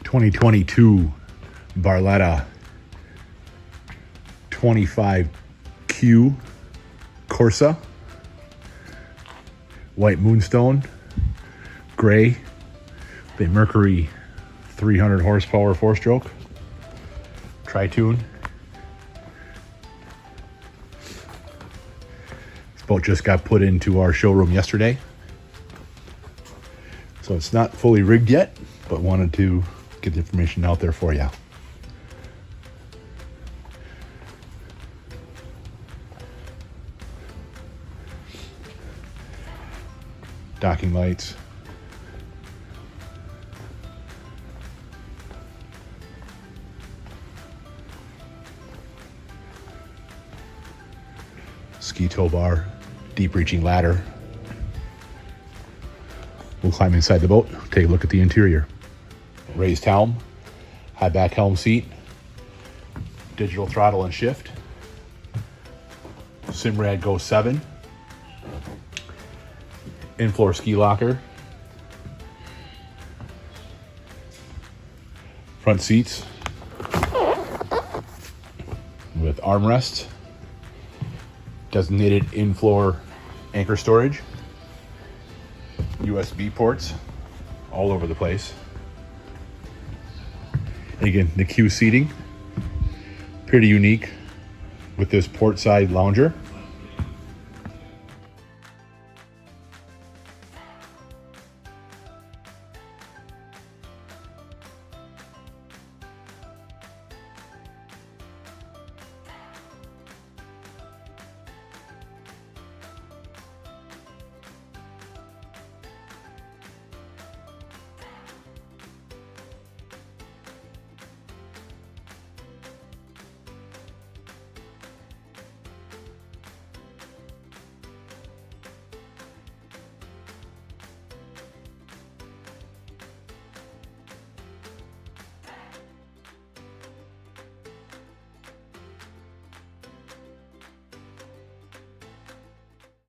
2022 Barletta 25Q Corsa, white moonstone, gray, the Mercury 300 horsepower 4-stroke, Tri-Toon. This boat just got put into our showroom yesterday, so it's not fully rigged yet, but wanted to get the information out there for you. Docking lights, ski tow bar, deep reaching ladder. We'll climb inside the boat, take a look at the interior. Raised helm, high back helm seat, digital throttle and shift, Simrad Go 7, in-floor ski locker, front seats with armrests, designated in-floor anchor storage, USB ports all over the place. And again, the Q seating, pretty unique with this port side lounger.